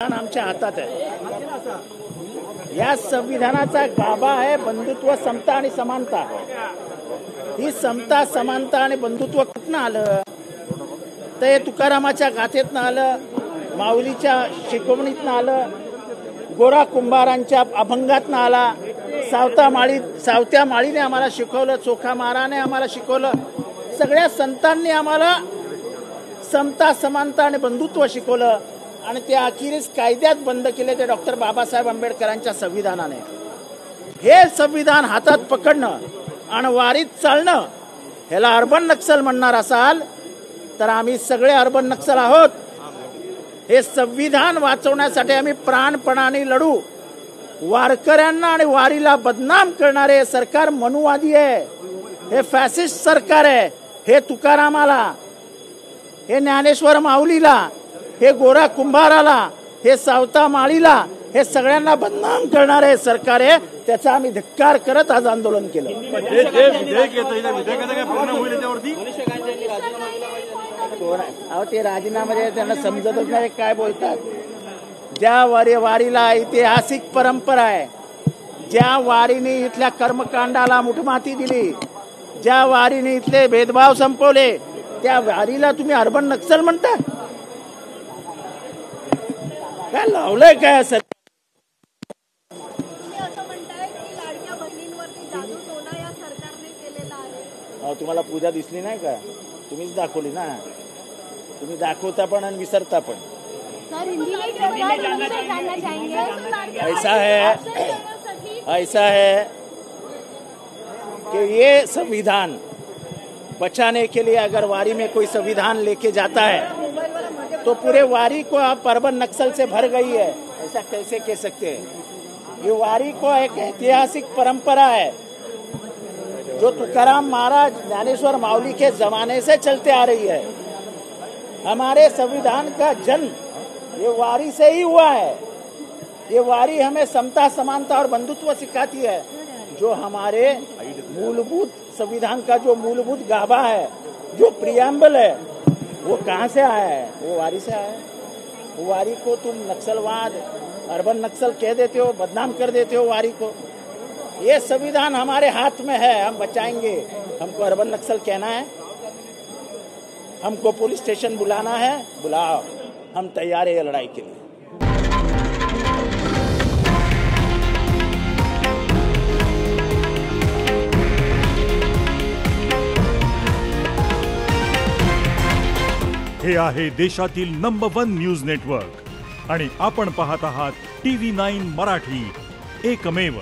आमच्या हातात आहे। या संविधानाचा गाभा आहे बंधुत्व, समता आणि समानता। ही समता, समानता आणि बंधुत्व कुठनं आलं? तर हे तुकारामाच्या गाथेतनं आलं, माऊलीच्या शिकवणीतनं आलं, गोरा कुंभारांच्या अभंगातनं आला, सावत्या माळीने आम्हाला शिकवलं, चोखा महाराने आम्हाला शिकवलं, सगळ्या संतांनी आम्हाला समता, समानता आणि बंधुत्व शिकवलं आणि ते अखेरीस कायद्यात बंद केले ते डॉक्टर बाबासाहेब आंबेडकरांच्या संविधानाने। हे संविधान हातात पकडणं आणि वारीत चालणं ह्याला अर्बन नक्सल म्हणणार असाल तर आम्ही सगळे अर्बन नक्सल आहोत। हे संविधान वाचवण्यासाठी आम्ही प्राणपणाने लढू। वारकऱ्यांना आणि वारीला बदनाम करणारे सरकार मनुवादी आहे, हे फॅसिस्ट सरकार आहे। हे तुकारामाला, हे ज्ञानेश्वर माऊलीला, हे गोरा कुंभाराला, हे सावता माळीला, हे सगळ्यांना बदनाम करणारे सरकार आहे। त्याचा आम्ही धिक्कार करत आज आंदोलन केलं। अहो ते राजीनामे त्यांना समजतच नाही काय बोलतात। ज्या वारीला ऐतिहासिक परंपरा आहे, ज्या वारीने इथल्या कर्मकांडाला मुठमाती दिली, ज्या वारीने इथले भेदभाव संपवले, त्या वारीला तुम्ही अर्बन नक्सल म्हणता? काय लावलंय काय असं? तुम्हाला पूजा दिसली नाही का? तुम्हीच दाखवली ना। तुम्ही दाखवता पण आणि विसरता पण। ऐसा है कि ये संविधान बचाने के लिए अगर वारी में कोई संविधान लेके जाता है तो पूरे वारी को आप अर्बन नक्सल से भर गई है, ऐसा कैसे कह सकते हैं? ये वारी को एक ऐतिहासिक परंपरा है जो तुकाराम महाराज, ज्ञानेश्वर माऊली के जमाने से चलते आ रही है। हमारे संविधान का जन्म ये वारी से ही हुआ है। ये वारी हमें समता, समानता और बंधुत्व सिखाती है। जो हमारे मूलभूत संविधान का जो मूलभूत गाभा है, जो प्रियम्बल है, वो कहाँ से आया है? वो वारी से आया है। वो वारी को तुम नक्सलवाद, अर्बन नक्सल कह देते हो, बदनाम कर देते हो वारी को। ये संविधान हमारे हाथ में है, हम बचाएंगे। हमको अर्बन नक्सल कहना है, हमको पुलिस स्टेशन बुलाना है, बुलाओ, हम तैयार है लड़ाई के लिए। हे आहे देशातील नंबर 1 न्यूज नेटवर्क आणि आपण पाहत आहात TV9 मराठी, एकमेव।